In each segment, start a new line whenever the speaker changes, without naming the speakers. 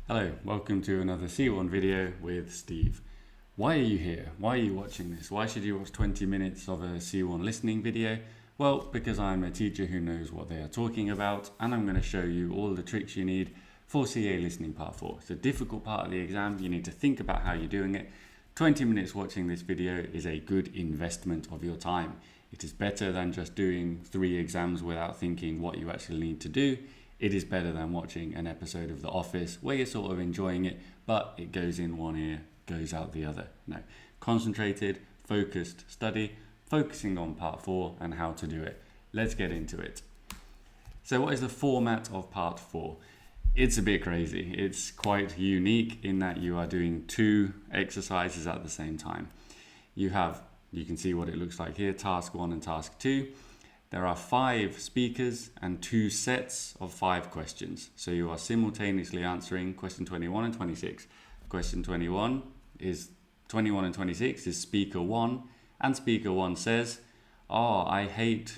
Hello, welcome to another C1 video with Steve. Why are you here? Why are you watching this? Why should you watch 20 minutes of a C1 listening video? Well, because I'm a teacher who knows what they are talking about, and I'm going to show you all the tricks you need for CA listening part 4. It's a difficult part of the exam. You need to think about how you're doing it. 20 minutes watching this video is a good investment of your time. It is better than just doing 3 exams without thinking what you actually need to do. It is better than watching an episode of The Office where you're sort of enjoying it, but it goes in one ear, goes out the other. No, concentrated, focused study, focusing on part 4 and how to do it. Let's get into it. So what is the format of part 4? It's a bit crazy. It's quite unique in that you are doing 2 exercises at the same time. You can see what it looks like here, task 1 and task 2. There are 5 speakers and 2 sets of 5 questions. So you are simultaneously answering question 21 and 26. Question 21 and 26 is speaker 1, and speaker 1 says, I hate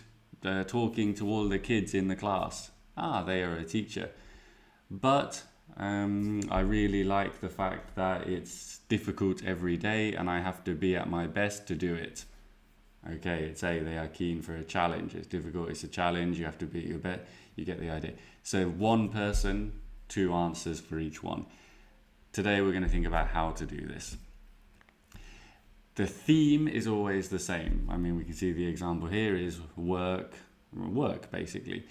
talking to all the kids in the class. They are a teacher. But I really like the fact that it's difficult every day and I have to be at my best to do it. Okay, it's A, they are keen for a challenge. It's difficult, it's a challenge, you have to be your best. You get the idea. So 1 person, 2 answers for each one. Today we're going to think about how to do this. The theme is always the same. I mean, we can see the example here is work basically.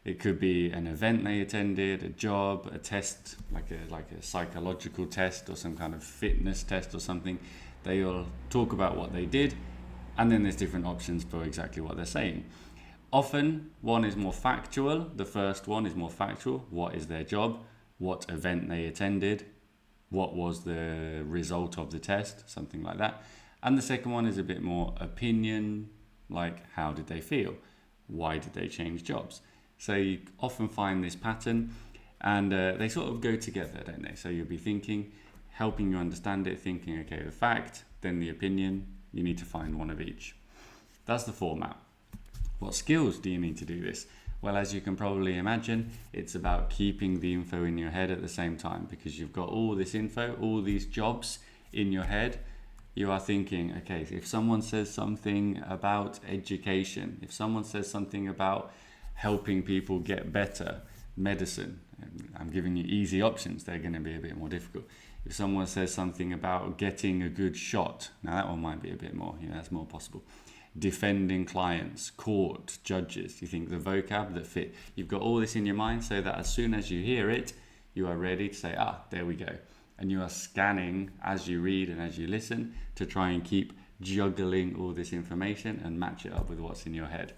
It could be an event they attended, a job, a test, like a psychological test or some kind of fitness test or something. They all talk about what they did. And then there's different options for exactly what they're saying. Often, one is more factual. The first one is more factual. What is their job? What event they attended? What was the result of the test? Something like that. And the second one is a bit more opinion, like how did they feel? Why did they change jobs? So you often find this pattern, and they sort of go together, don't they? So you'll be thinking, helping you understand it, thinking, okay, the fact, then the opinion. You need to find one of each. That's the format. What skills do you need to do this? Well, as you can probably imagine, it's about keeping the info in your head at the same time, because you've got all this info, all these jobs in your head. You are thinking, okay, if someone says something about education, if someone says something about helping people get better, medicine, I'm giving you easy options, they're going to be a bit more difficult. If someone says something about getting a good shot, now that one might be a bit more, that's more possible. Defending clients, court, judges, you think the vocab that fit. You've got all this in your mind so that as soon as you hear it, you are ready to say, there we go. And you are scanning as you read and as you listen to try and keep juggling all this information and match it up with what's in your head.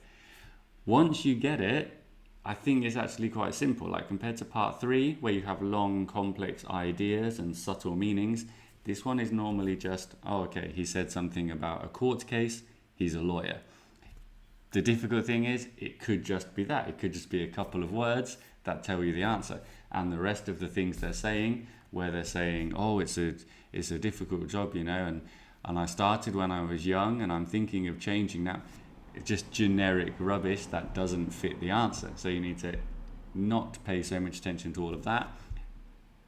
Once you get it, I think it's actually quite simple. Like compared to part 3, where you have long, complex ideas and subtle meanings, this one is normally just, okay, he said something about a court case, he's a lawyer. The difficult thing is, it could just be that. It could just be a couple of words that tell you the answer. And the rest of the things they're saying, where they're saying, it's a difficult job, and I started when I was young and I'm thinking of changing now. It's just generic rubbish that doesn't fit the answer. So you need to not pay so much attention to all of that.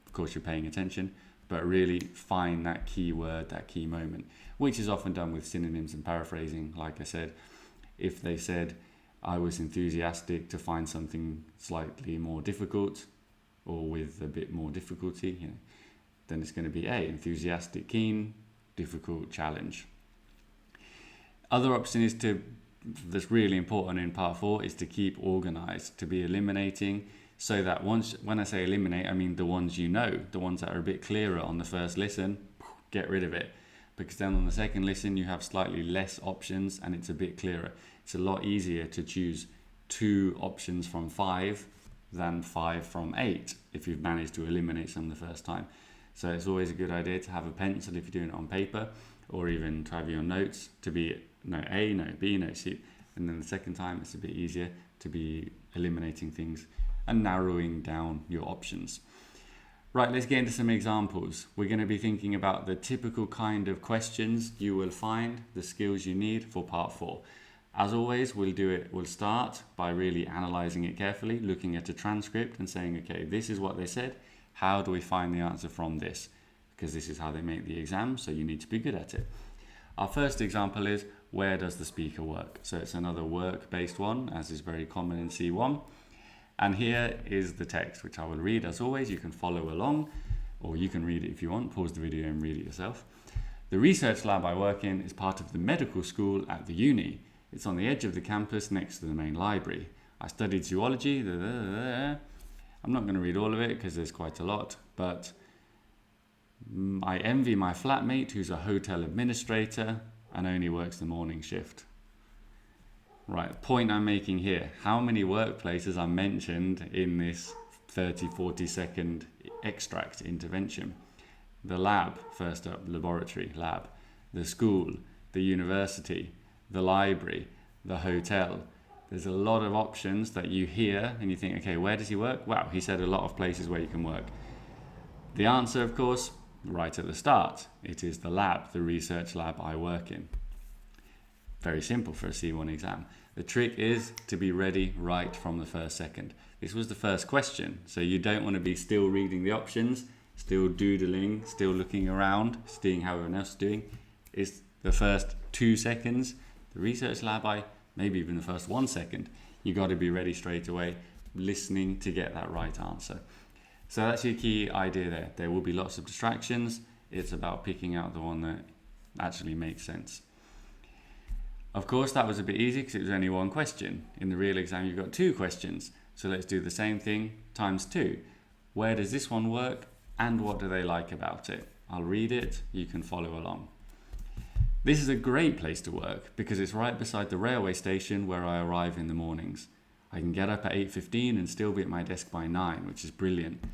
Of course, you're paying attention, but really find that key word, that key moment, which is often done with synonyms and paraphrasing. Like I said, if they said, I was enthusiastic to find something slightly more difficult or with a bit more difficulty, then it's going to be enthusiastic, keen, difficult, challenge. Other option is that's really important in part 4 is to keep organized, to be eliminating, so that when I say eliminate, I mean the ones the ones that are a bit clearer on the first listen, get rid of it, because then on the second listen you have slightly less options and it's a bit clearer. It's a lot easier to choose 2 options from 5 than 5 from 8 if you've managed to eliminate some the first time. So it's always a good idea to have a pencil if you're doing it on paper, or even to have your notes to be no A, no B, no C. And then the second time it's a bit easier to be eliminating things and narrowing down your options. Right, let's get into some examples. We're going to be thinking about the typical kind of questions you will find, the skills you need for part 4. As always, we'll start by really analysing it carefully, looking at a transcript and saying, okay, this is what they said. How do we find the answer from this? Because this is how they make the exam, so you need to be good at it. Our first example is, where does the speaker work? So it's another work-based one, as is very common in C1. And here is the text, which I will read as always. You can follow along, or you can read it if you want. Pause the video and read it yourself. The research lab I work in is part of the medical school at the uni. It's on the edge of the campus next to the main library. I studied zoology. I'm not going to read all of it because there's quite a lot, but I envy my flatmate who's a hotel administrator and only works the morning shift. Right, point I'm making here. How many workplaces are mentioned in this 30-40 second extract intervention? The lab, first up, laboratory, lab. The school, the university, the library, the hotel. There's a lot of options that you hear and you think, okay, where does he work? Wow, he said a lot of places where you can work. The answer, of course, right at the start. It is the lab, the research lab I work in. Very simple for a C1 exam. The trick is to be ready right from the first second. This was the first question, so you don't want to be still reading the options, still doodling, still looking around, seeing how everyone else is doing. It's the first 2 seconds. The research lab, maybe even the first 1 second. You got to be ready straight away, listening to get that right answer. So that's your key idea there. There will be lots of distractions. It's about picking out the one that actually makes sense. Of course, that was a bit easy because it was only one question. In the real exam, you've got 2 questions. So let's do the same thing times 2. Where does this one work and what do they like about it? I'll read it, you can follow along. This is a great place to work because it's right beside the railway station where I arrive in the mornings. I can get up at 8:15 and still be at my desk by 9, which is brilliant.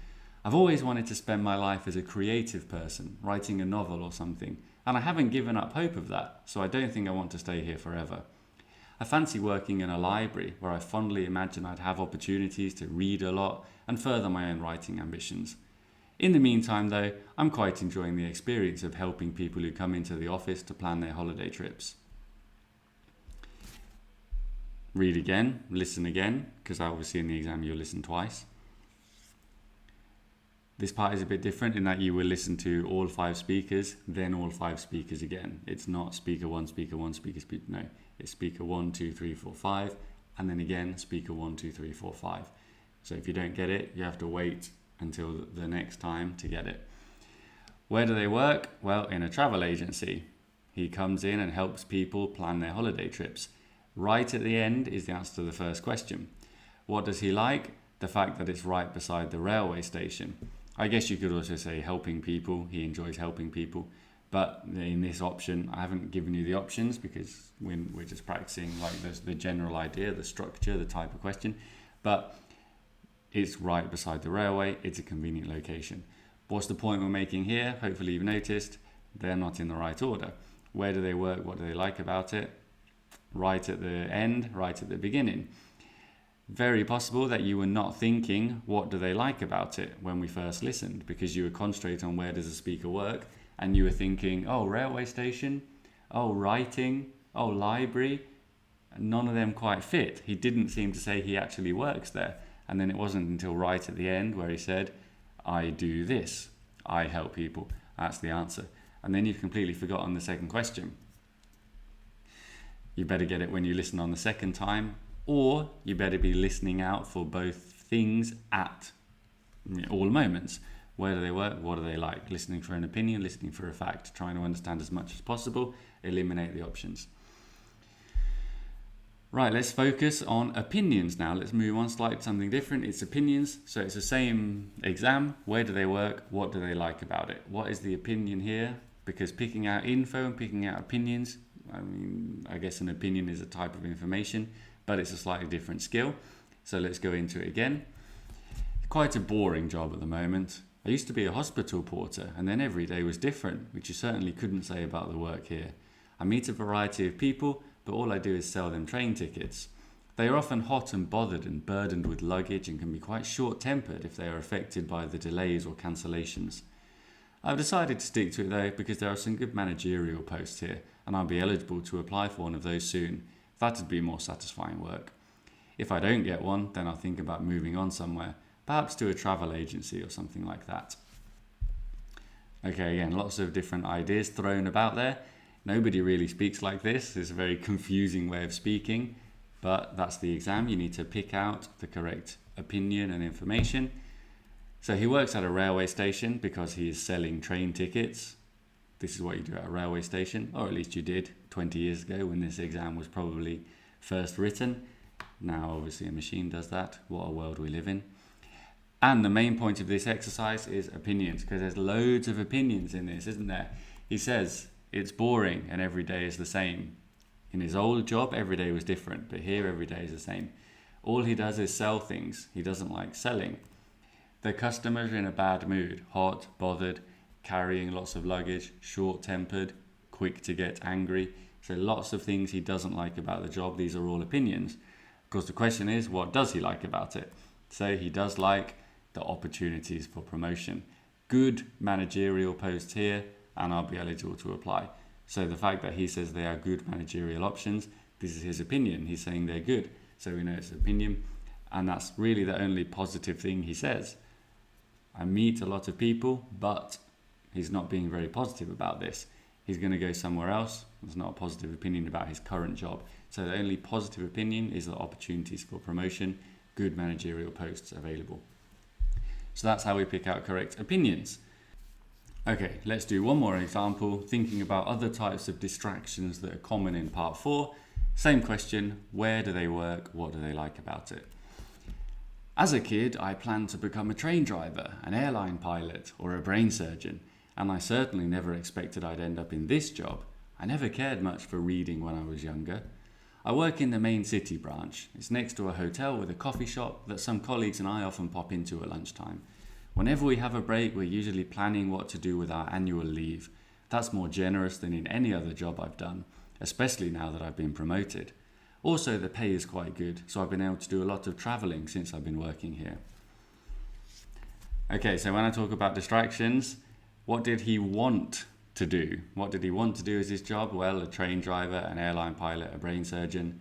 I've always wanted to spend my life as a creative person, writing a novel or something, and I haven't given up hope of that, so I don't think I want to stay here forever. I fancy working in a library where I fondly imagine I'd have opportunities to read a lot and further my own writing ambitions. In the meantime, though, I'm quite enjoying the experience of helping people who come into the office to plan their holiday trips. Read again, listen again, because obviously in the exam you'll listen twice. This part is a bit different in that you will listen to all 5 speakers, then all 5 speakers again. It's not speaker 1, speaker 1, speaker, no. It's speaker 1, 2, 3, 4, 5, and then again speaker 1, 2, 3, 4, 5. So if you don't get it, you have to wait until the next time to get it. Where do they work? Well, in a travel agency. He comes in and helps people plan their holiday trips. Right at the end is the answer to the first question. What does he like? The fact that it's right beside the railway station. I guess you could also say helping people. He enjoys helping people. But in this option, I haven't given you the options because we're just practicing like the general idea, the structure, the type of question. But it's right beside the railway. It's a convenient location. What's the point we're making here? Hopefully you've noticed they're not in the right order. Where do they work? What do they like about it? Right at the end, right at the beginning. Very possible that you were not thinking, what do they like about it when we first listened, because you were concentrating on where does the speaker work, and you were thinking, oh, railway station, oh, writing, oh, library. None of them quite fit. He didn't seem to say he actually works there. And then it wasn't until right at the end where he said, I do this, I help people. That's the answer. And then you've completely forgotten the second question. You better get it when you listen on the second time, or you better be listening out for both things at all moments. Where do they work? What do they like? Listening for an opinion, listening for a fact, trying to understand as much as possible, eliminate the options. Right, let's focus on opinions now. Let's move on slightly to something different. It's opinions. So it's the same exam. Where do they work? What do they like about it? What is the opinion here? Because picking out info and picking out opinions, I guess an opinion is a type of information, but it's a slightly different skill. So let's go into it again. Quite a boring job at the moment. I used to be a hospital porter, and then every day was different, which you certainly couldn't say about the work here. I meet a variety of people, but all I do is sell them train tickets. They are often hot and bothered and burdened with luggage and can be quite short-tempered if they are affected by the delays or cancellations. I've decided to stick to it though because there are some good managerial posts here and I'll be eligible to apply for one of those soon. That'd be more satisfying work. If I don't get one, then I'll think about moving on somewhere, perhaps to a travel agency or something like that. Okay, again, lots of different ideas thrown about there. Nobody really speaks like this. It's a very confusing way of speaking, but that's the exam. You need to pick out the correct opinion and information. So he works at a railway station because he is selling train tickets. This is what you do at a railway station, or at least you did 20 years ago when this exam was probably first written. Now, obviously, a machine does that. What a world we live in. And the main point of this exercise is opinions, because there's loads of opinions in this, isn't there? He says it's boring and every day is the same. In his old job, every day was different, but here every day is the same. All he does is sell things. He doesn't like selling. The customers are in a bad mood, hot, bothered, carrying lots of luggage, short-tempered, quick to get angry. So lots of things he doesn't like about the job. These are all opinions. Of course, the question is, what does he like about it? So he does like the opportunities for promotion. Good managerial posts here, and I'll be eligible to apply. So the fact that he says they are good managerial options, this is his opinion. He's saying they're good. So we know it's opinion, and that's really the only positive thing he says. I meet a lot of people, but he's not being very positive about this. He's going to go somewhere else. There's not a positive opinion about his current job. So the only positive opinion is the opportunities for promotion, good managerial posts available. So that's how we pick out correct opinions. Okay, let's do one more example, thinking about other types of distractions that are common in part 4. Same question, where do they work? What do they like about it? As a kid, I planned to become a train driver, an airline pilot, or a brain surgeon, and I certainly never expected I'd end up in this job. I never cared much for reading when I was younger. I work in the main city branch. It's next to a hotel with a coffee shop that some colleagues and I often pop into at lunchtime. Whenever we have a break, we're usually planning what to do with our annual leave. That's more generous than in any other job I've done, especially now that I've been promoted. Also, the pay is quite good, so I've been able to do a lot of travelling since I've been working here. Okay, so when I talk about distractions, what did he want to do? What did he want to do as his job? Well, a train driver, an airline pilot, a brain surgeon,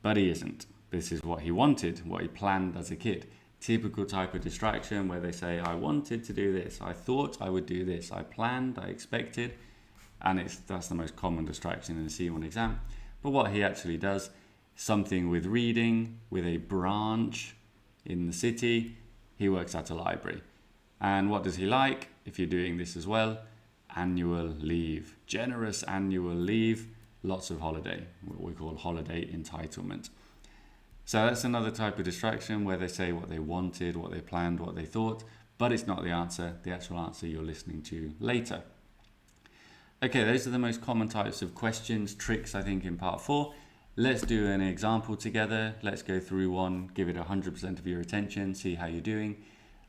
but he isn't. This is what he wanted, what he planned as a kid. Typical type of distraction where they say, I wanted to do this, I thought I would do this, I planned, I expected, and that's the most common distraction in the C1 exam. But what he actually does, something with reading, with a branch in the city, he works at a library. And what does he like, if you're doing this as well? Annual leave, generous annual leave, lots of holiday, what we call holiday entitlement. So that's another type of distraction where they say what they wanted, what they planned, what they thought, but it's not the answer. The actual answer you're listening to later. Okay, those are the most common types of questions, tricks, I think, in part 4. Let's do an example together. Let's go through one, give it 100% of your attention, see how you're doing,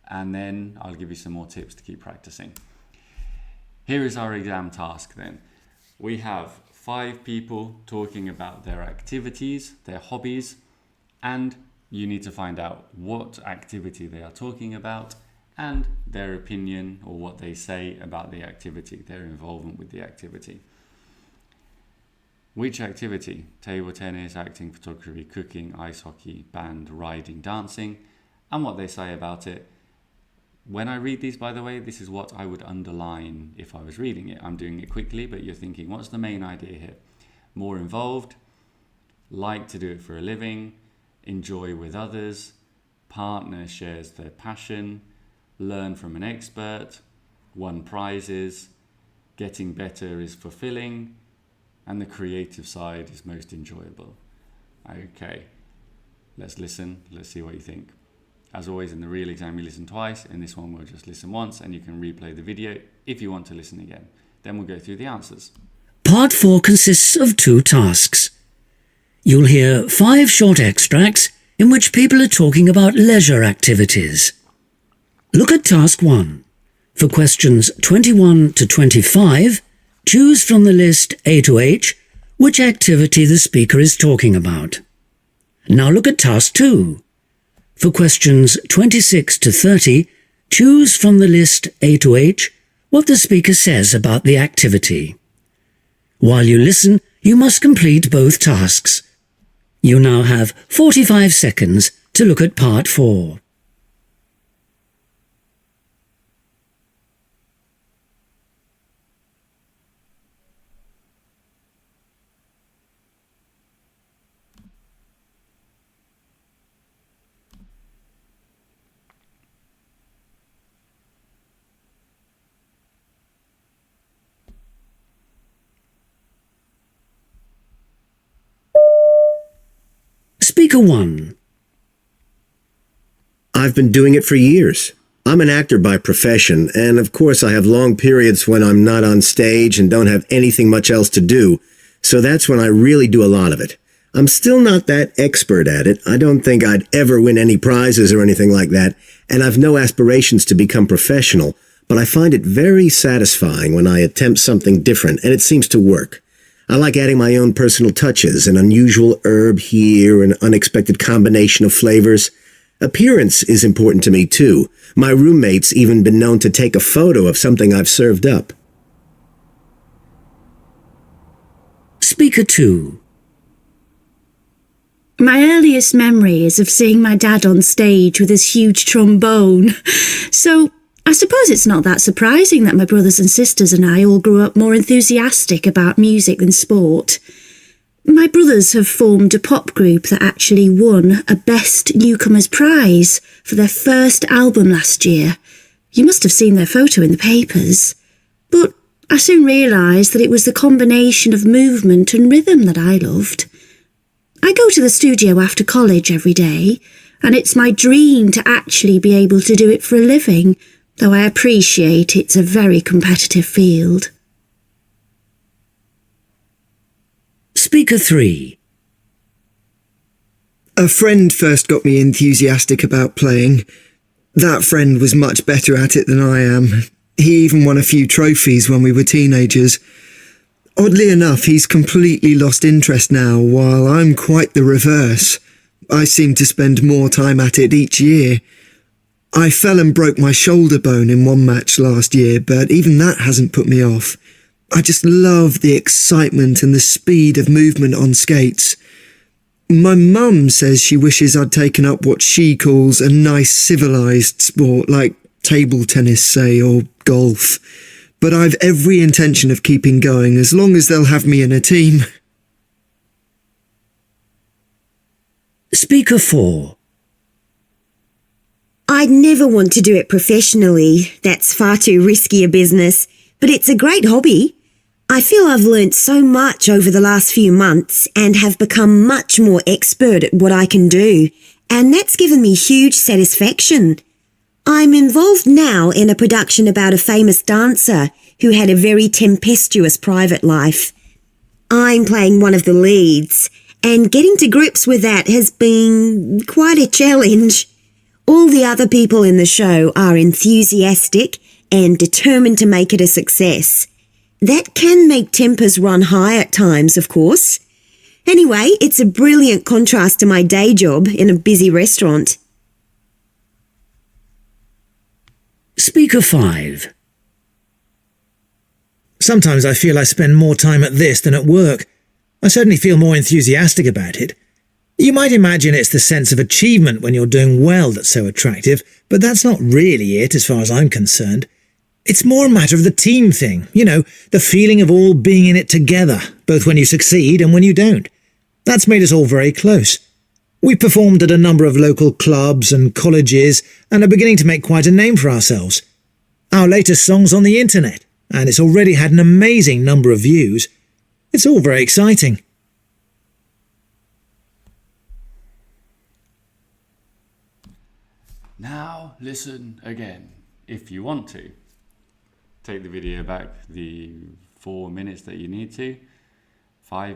and then I'll give you some more tips to keep practicing. Here is our exam task then. We have 5 people talking about their activities, their hobbies, and you need to find out what activity they are talking about and their opinion or what they say about the activity, their involvement with the activity. Which activity? Table tennis, acting, photography, cooking, ice hockey, band, riding, dancing, and what they say about it. When I read these, by the way, this is what I would underline if I was reading it. I'm doing it quickly, but you're thinking, what's the main idea here? More involved, like to do it for a living, enjoy with others, partner shares their passion, learn from an expert, won prizes, getting better is fulfilling, and the creative side is most enjoyable. Okay, let's listen, let's see what you think. As always, in the real exam you listen twice, in this one we'll just listen once and you can replay the video if you want to listen again. Then we'll go through the answers.
Part 4 consists of 2 tasks. You'll hear 5 short extracts in which people are talking about leisure activities. Look at task 1. For questions 21 to 25, choose from the list A to H which activity the speaker is talking about. Now look at task 2. For questions 26 to 30, choose from the list A to H what the speaker says about the activity. While you listen, you must complete both tasks. You now have 45 seconds to look at part 4. Speaker 1.
I've been doing it for years. I'm an actor by profession, and of course I have long periods when I'm not on stage and don't have anything much else to do, so that's when I really do a lot of it. I'm still not that expert at it. I don't think I'd ever win any prizes or anything like that, and I've no aspirations to become professional, but I find it very satisfying when I attempt something different, and it seems to work. I like adding my own personal touches, an unusual herb here, an unexpected combination of flavors. Appearance is important to me, too. My roommate's even been known to take a photo of something I've served up.
Speaker 2.
My earliest memory is of seeing my dad on stage with his huge trombone. So I suppose it's not that surprising that my brothers and sisters and I all grew up more enthusiastic about music than sport. My brothers have formed a pop group that actually won a Best Newcomers Prize for their first album last year. You must have seen their photo in the papers. But I soon realised that it was the combination of movement and rhythm that I loved. I go to the studio after college every day, and it's my dream to actually be able to do it for a living, though I appreciate it's a very competitive field.
Speaker 3.
A friend first got me enthusiastic about playing. That friend was much better at it than I am. He even won a few trophies when we were teenagers. Oddly enough, he's completely lost interest now, while I'm quite the reverse. I seem to spend more time at it each year. I fell and broke my shoulder bone in one match last year, but even that hasn't put me off. I just love the excitement and the speed of movement on skates. My mum says she wishes I'd taken up what she calls a nice civilised sport, like table tennis, say, or golf. But I've every intention of keeping going as long as they'll have me in a team.
Speaker 4.
I'd never want to do it professionally. That's far too risky a business. But it's a great hobby. I feel I've learnt so much over the last few months and have become much more expert at what I can do, and that's given me huge satisfaction. I'm involved now in a production about a famous dancer who had a very tempestuous private life. I'm playing one of the leads, and getting to grips with that has been quite a challenge. All the other people in the show are enthusiastic and determined to make it a success. That can make tempers run high at times, of course. Anyway, it's a brilliant contrast to my day job in a busy restaurant.
Speaker 5.
Sometimes I feel I spend more time at this than at work. I certainly feel more enthusiastic about it. You might imagine it's the sense of achievement when you're doing well that's so attractive, but that's not really it as far as I'm concerned. It's more a matter of the team thing, the feeling of all being in it together, both when you succeed and when you don't. That's made us all very close. We've performed at a number of local clubs and colleges and are beginning to make quite a name for ourselves. Our latest song's on the internet, and it's already had an amazing number of views. It's all very exciting.
Now listen again, if you want to. Take the video back the 4 minutes that you need to. 4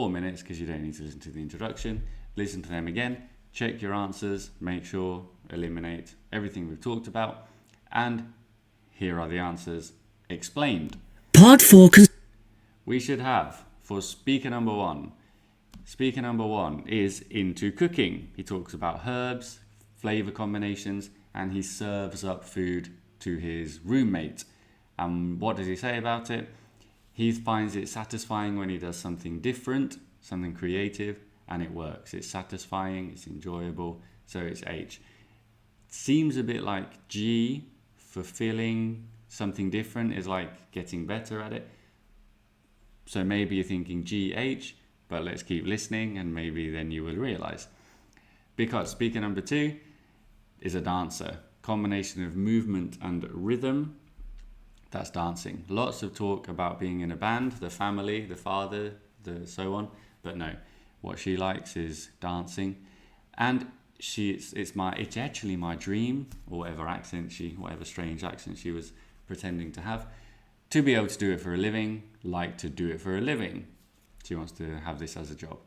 minutes because you don't need to listen to the introduction. Listen to them again, check your answers, make sure, eliminate everything we've talked about, and here are the answers explained.
Part 4.
We should have, for speaker number 1, speaker number 1 is into cooking. He talks about herbs, flavour combinations, and he serves up food to his roommate. And what does he say about it? He finds it satisfying when he does something different, something creative, and it works. It's satisfying, it's enjoyable, so it's H. Seems a bit like G, fulfilling, something different is like getting better at it. So maybe you're thinking GH, but let's keep listening and maybe then you will realise. Because speaker number 2 is a dancer, combination of movement and rhythm. That's dancing. Lots of talk about being in a band, the family, the father, the so on, but no. What she likes is dancing, and it's actually my dream, or whatever strange accent she was pretending to have, to be able to do it for a living, to do it for a living. She wants to have this as a job.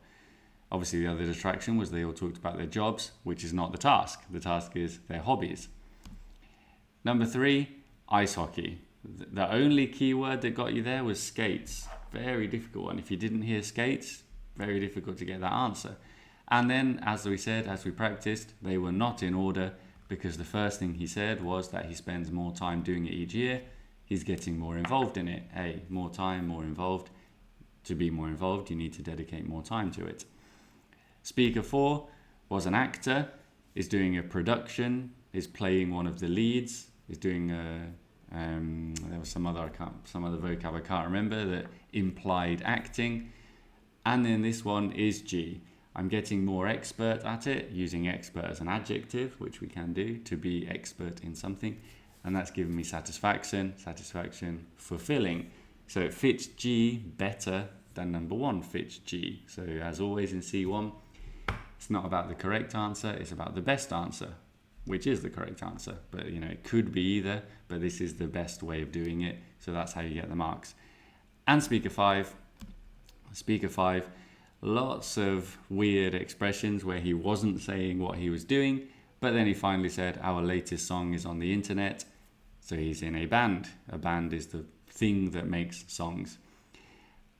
Obviously, the other distraction was they all talked about their jobs, which is not the task. The task is their hobbies. Number 3, ice hockey. The only keyword that got you there was skates. Very difficult one. If you didn't hear skates, very difficult to get that answer. And then, as we practiced, they were not in order, because the first thing he said was that he spends more time doing it each year. He's getting more involved in it. More time, more involved. To be more involved, you need to dedicate more time to it. Speaker 4 was an actor, is doing a production, is playing one of the leads, is doing there was some other vocab I can't remember that implied acting. And then this one is G. I'm getting more expert at it, using expert as an adjective, which we can do, to be expert in something. And that's given me satisfaction, fulfilling. So it fits G better than number 1 fits G. So as always in C1, it's not about the correct answer, it's about the best answer, which is the correct answer. But it could be either, but this is the best way of doing it. So that's how you get the marks. And speaker 5, lots of weird expressions where he wasn't saying what he was doing, but then he finally said, our latest song is on the internet. So he's in a band. A band is the thing that makes songs.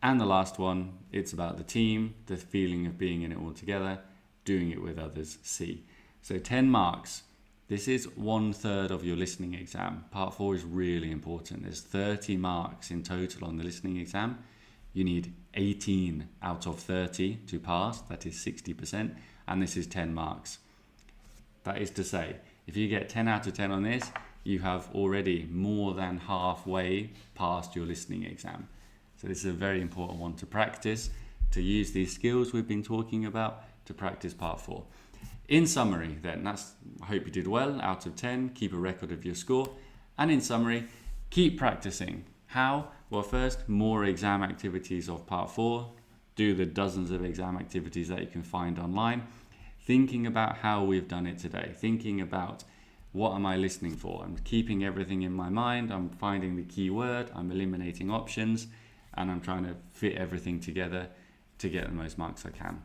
And the last one, it's about the team, the feeling of being in it all together, doing it with others, C. So 10 marks. This is 1/3 of your listening exam. Part 4 is really important. There's 30 marks in total on the listening exam. You need 18 out of 30 to pass. That is 60%. And this is 10 marks. That is to say, if you get 10 out of 10 on this, you have already more than halfway past your listening exam. So this is a very important one to practice, to use these skills we've been talking about to practice part 4. In summary then, I hope you did well out of 10, keep a record of your score. And in summary, keep practicing. How? Well, first, more exam activities of part 4. Do the dozens of exam activities that you can find online. Thinking about how we've done it today. Thinking about what am I listening for? I'm keeping everything in my mind. I'm finding the key word. I'm eliminating options. And I'm trying to fit everything together to get the most marks I can.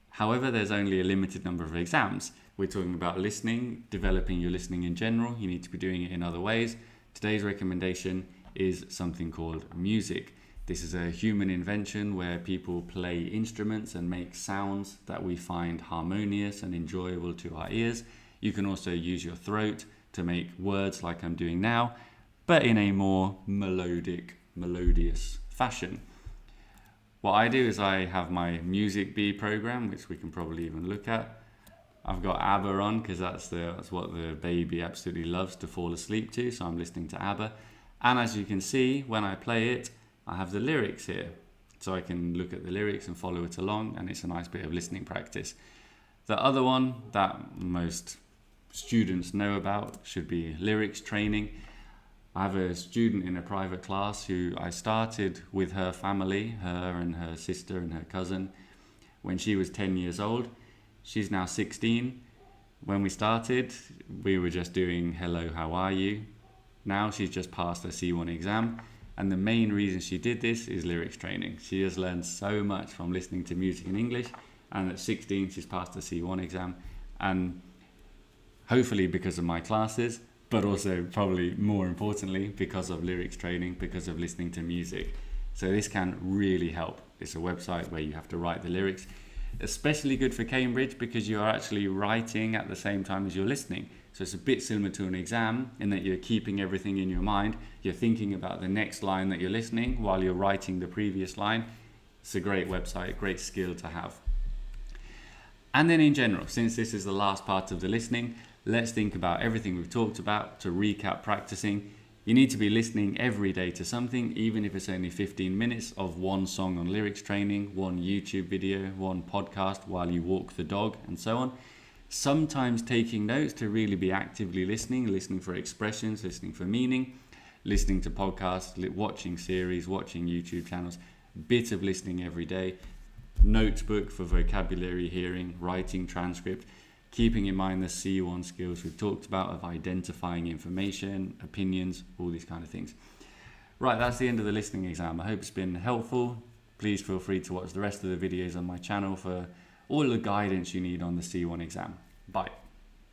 However, there's only a limited number of exams. We're talking about listening, developing your listening in general. You need to be doing it in other ways. Today's recommendation is something called music. This is a human invention where people play instruments and make sounds that we find harmonious and enjoyable to our ears. You can also use your throat to make words like I'm doing now, but in a more melodious fashion. What I do is I have my Music Bee program, which we can probably even look at. I've got ABBA on because that's what the baby absolutely loves to fall asleep to, so I'm listening to ABBA. And as you can see, when I play it, I have the lyrics here. So I can look at the lyrics and follow it along, and it's a nice bit of listening practice. The other one that most students know about should be lyrics training. I have a student in a private class who I started with her family, her and her sister and her cousin, when she was 10 years old. She's now 16. When we started, we were just doing hello, how are you? Now she's just passed her C1 exam. And the main reason she did this is lyrics training. She has learned so much from listening to music in English. And at 16, she's passed the C1 exam. And hopefully because of my classes, but also probably more importantly because of lyrics training, because of listening to music. So this can really help. It's a website where you have to write the lyrics. Especially good for Cambridge because you are actually writing at the same time as you're listening. So it's a bit similar to an exam in that you're keeping everything in your mind. You're thinking about the next line that you're listening while you're writing the previous line. It's a great website, great skill to have. And then in general, since this is the last part of the listening, let's think about everything we've talked about to recap practicing. You need to be listening every day to something, even if it's only 15 minutes of one song on lyrics training, one YouTube video, one podcast while you walk the dog and so on. Sometimes taking notes to really be actively listening for expressions, listening for meaning, listening to podcasts, watching series, watching YouTube channels, bit of listening every day. notebook for vocabulary, hearing, writing, transcript, keeping in mind the C1 skills we've talked about of identifying information, opinions, all these kind of things. Right, that's the end of the listening exam. I hope it's been helpful. Please feel free to watch the rest of the videos on my channel for all the guidance you need on the C1 exam. Bye.